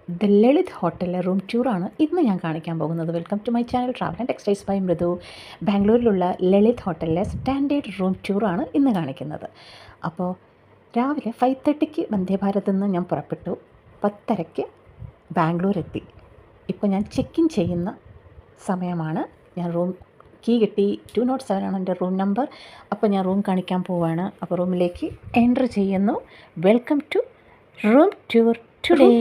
The Lalit ഹോട്ടലിലെ room ടൂറാണ് ഇന്ന് ഞാൻ കാണിക്കാൻ പോകുന്നത്. Welcome to my channel travel and textiles by Mridu. ബാംഗ്ലൂരിലുള്ള ലളിത് ഹോട്ടലിലെ സ്റ്റാൻഡേർഡ് റൂം ടൂറാണ് ഇന്ന് കാണിക്കുന്നത്. അപ്പോൾ രാവിലെ 5:30ക്ക് വന്ദേഭാരതിൽ നിന്ന് ഞാൻ പുറപ്പെട്ടു. 10:30ക്ക് ബാംഗ്ലൂർ എത്തി. ഇപ്പോൾ ഞാൻ ചെക്ക് ഇൻ ചെയ്യുന്ന സമയമാണ്. ഞാൻ റൂം കീ കിട്ടി. 207 ആണ് എൻ്റെ റൂം നമ്പർ. അപ്പോൾ ഞാൻ റൂം കാണിക്കാൻ പോവുകയാണ്. അപ്പോൾ റൂമിലേക്ക് എൻ്റർ ചെയ്യുന്നു. Welcome to room tour.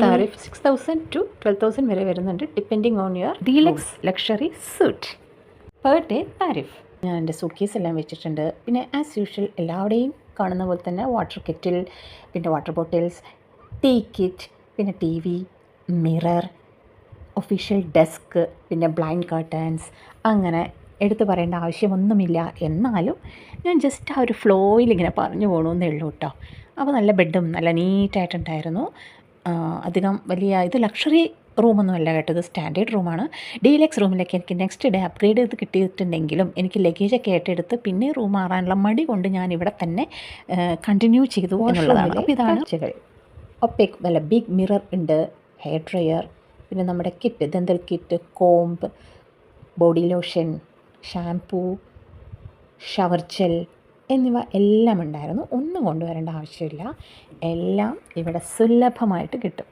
Tariff 6,000 to 12,000 വരെ വരുന്നുണ്ട്, depending on your deluxe luxury suite. Per day tariff. ഞാൻ എൻ്റെ സൂട്ട് കേസ് എല്ലാം വെച്ചിട്ടുണ്ട്. പിന്നെ ആസ് യൂഷ്വൽ എല്ലാവരുടെയും കാണുന്ന പോലെ തന്നെ വാട്ടർ കെറ്റിൽ, പിന്നെ വാട്ടർ ബോട്ടിൽസ്, ടീ കിറ്റ്, പിന്നെ TV, മിറർ, ഒഫീഷ്യൽ ഡെസ്ക്, പിന്നെ ബ്ലൈൻഡ് കർട്ടൻസ്. അങ്ങനെ എടുത്തു പറയേണ്ട ആവശ്യമൊന്നുമില്ല. എന്നാലും ഞാൻ ജസ്റ്റ് ആ ഒരു ഫ്ലോയിൽ ഇങ്ങനെ പറഞ്ഞു പോകണമെന്നേ ഉള്ളൂ കേട്ടോ. അപ്പോൾ നല്ല ബെഡും നല്ല നീറ്റായിട്ടുണ്ടായിരുന്നു. അധികം വലിയ ഇത് ലക്ഷറി റൂമൊന്നുമല്ല കേട്ടോ, ഇത് സ്റ്റാൻഡേർഡ് റൂമാണ്. ഡീലക്സ് റൂമിലേക്ക് എനിക്ക് നെക്സ്റ്റ് ഡേ അപ്ഗ്രേഡ് ചെയ്ത് കിട്ടിയിട്ടുണ്ടെങ്കിലും എനിക്ക് ലഗേജൊക്കെ ആയിട്ടെടുത്ത് പിന്നെ റൂം മാറാനുള്ള മടി കൊണ്ട് ഞാൻ ഇവിടെ തന്നെ കണ്ടിന്യൂ ചെയ്തു എന്നുള്ളതാണ്. അപ്പോൾ ഇതാണ് കാഴ്ചകൾ. ഒപ്പേക്ക് നല്ല ബിഗ് മിറർ ഉണ്ട്, ഹെയർ ഡ്രയർ, പിന്നെ നമ്മുടെ kit, dental kit, comb, body lotion, shampoo, shower gel എന്നിവ എല്ലാം ഉണ്ടായിരുന്നു. ഒന്നും കൊണ്ടുവരേണ്ട ആവശ്യമില്ല, എല്ലാം ഇവിടെ സുലഭമായിട്ട് കിട്ടും.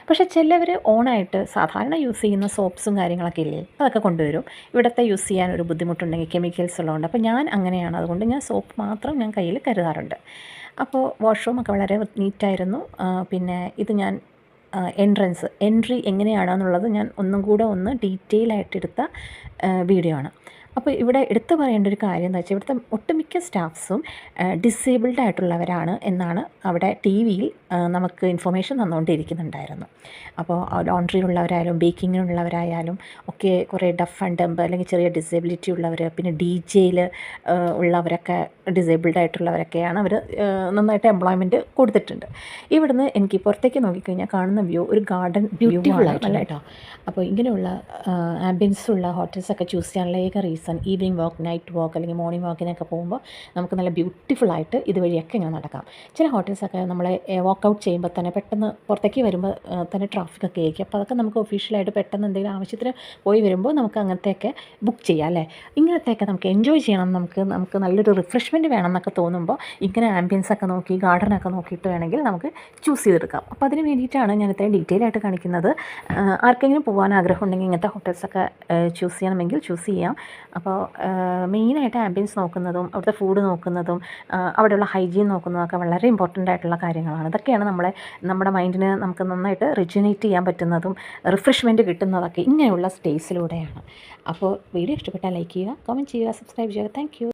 പക്ഷേ ചിലവർ ഓണായിട്ട് സാധാരണ യൂസ് ചെയ്യുന്ന സോപ്സും കാര്യങ്ങളൊക്കെ ഇല്ലേ, അതൊക്കെ കൊണ്ടുവരും. ഇവിടുത്തെ യൂസ് ചെയ്യാൻ ഒരു ബുദ്ധിമുട്ടുണ്ടെങ്കിൽ കെമിക്കൽസ് ഉള്ളതുകൊണ്ട്. അപ്പോൾ ഞാൻ അങ്ങനെയാണ്, അതുകൊണ്ട് ഞാൻ സോപ്പ് മാത്രം ഞാൻ കയ്യിൽ കരുതാറുണ്ട്. അപ്പോൾ വാഷ്റൂമൊക്കെ വളരെ നീറ്റായിരുന്നു. പിന്നെ ഇത് ഞാൻ എൻട്രി എങ്ങനെയാണെന്നുള്ളത് ഞാൻ ഒന്നും കൂടെ ഡീറ്റെയിൽ ആയിട്ട് എടുത്ത വീഡിയോ ആണ്. അപ്പോൾ ഇവിടെ എടുത്തു പറയേണ്ട ഒരു കാര്യം എന്താ വെച്ചാൽ ഇവിടുത്തെ ഒട്ടുമിക്ക സ്റ്റാഫ്സും ഡിസേബിൾഡ് ആയിട്ടുള്ളവരാണ് എന്നാണ് അവിടെ TV-യിൽ നമുക്ക് ഇൻഫർമേഷൻ തന്നുകൊണ്ടിരിക്കുന്നുണ്ടായിരുന്നു. അപ്പോൾ ലോണ്ട്രിയിലുള്ളവരായാലും ബേക്കിങ്ങിനുള്ളവരായാലും ഒക്കെ കുറേ ഡഫ് ആൻഡ് ഡംബ് അല്ലെങ്കിൽ ചെറിയ ഡിസേബിലിറ്റി ഉള്ളവർ, പിന്നെ DJയിൽ ഉള്ളവരൊക്കെ ഡിസേബിൾഡ് ആയിട്ടുള്ളവരൊക്കെയാണ് അവർ നന്നായിട്ട് എംപ്ലോയ്മെൻറ്റ് കൊടുത്തിട്ടുണ്ട്. ഇവിടുന്ന് എനിക്ക് പുറത്തേക്ക് നോക്കിക്കഴിഞ്ഞാൽ കാണുന്ന വ്യൂ ഒരു ഗാർഡൻ വ്യൂ ആണ് നല്ല കേട്ടോ. അപ്പോൾ ഇങ്ങനെയുള്ള ആംബിയൻസുള്ള ഹോട്ടൽസൊക്കെ ചൂസ് ചെയ്യാനുള്ള ഏക റീസൺ ഈവനിങ് വാക്ക്, നൈറ്റ് വാക്ക് അല്ലെങ്കിൽ മോർണിംഗ് വാക്കിനൊക്കെ പോകുമ്പോൾ നമുക്ക് നല്ല ബ്യൂട്ടിഫുള്ളായിട്ട് ഇതുവഴിയൊക്കെ ഇങ്ങനെ നടക്കാം. ചില ഹോട്ടൽസൊക്കെ നമ്മളെ വാക്കൗട്ട് ചെയ്യുമ്പോൾ തന്നെ പെട്ടെന്ന് പുറത്തേക്ക് വരുമ്പോൾ തന്നെ ട്രാഫിക്കൊക്കെ ആയിരിക്കും. അപ്പോൾ അതൊക്കെ നമുക്ക് ഒഫീഷ്യലായിട്ട് പെട്ടെന്ന് എന്തെങ്കിലും ആവശ്യത്തിന് പോയി വരുമ്പോൾ നമുക്ക് അങ്ങനത്തെയൊക്കെ ബുക്ക് ചെയ്യാം അല്ലേ. ഇങ്ങനത്തെയൊക്കെ നമുക്ക് എൻജോയ് ചെയ്യണം, നമുക്ക് നല്ലൊരു റിഫ്രഷ്മെൻറ്റ് വേണം എന്നൊക്കെ തോന്നുമ്പോൾ ഇങ്ങനെ ആംബിയൻസൊക്കെ നോക്കി ഗാർഡനൊക്കെ നോക്കിയിട്ട് വേണമെങ്കിൽ നമുക്ക് ചൂസ് ചെയ്തെടുക്കാം. അപ്പോൾ അതിന് വേണ്ടിയിട്ടാണ് ഞാൻ ഇത്രയും ഡീറ്റെയിൽ ആയിട്ട് കാണിക്കുന്നത്. ആർക്കെങ്കിലും പോകാൻ ആഗ്രഹം ഉണ്ടെങ്കിൽ ഇങ്ങനത്തെ ഹോട്ടൽസൊക്കെ ചൂസ് ചെയ്യണമെങ്കിൽ ചൂസ് ചെയ്യാം. അപ്പോൾ മെയിനായിട്ട് ആംബിയൻസ് നോക്കുന്നതും അവിടുത്തെ ഫുഡ് നോക്കുന്നതും അവിടെയുള്ള ഹൈജീൻ നോക്കുന്നതൊക്കെ വളരെ ഇമ്പോർട്ടൻ്റ് ആയിട്ടുള്ള കാര്യങ്ങളാണ്. ഇതൊക്കെയാണ് നമ്മുടെ മൈൻഡിന് നമുക്ക് നന്നായിട്ട് റിജുനേറ്റ് ചെയ്യാൻ പറ്റുന്നതും റിഫ്രഷ്മെൻറ്റ് കിട്ടുന്നതൊക്കെ ഇങ്ങനെയുള്ള സ്റ്റേസിലൂടെയാണ്. അപ്പോൾ വീഡിയോ ഇഷ്ടപ്പെട്ടാൽ ലൈക്ക് ചെയ്യുക, കമൻറ്റ് ചെയ്യുക, സബ്സ്ക്രൈബ് ചെയ്യുക. Thank you.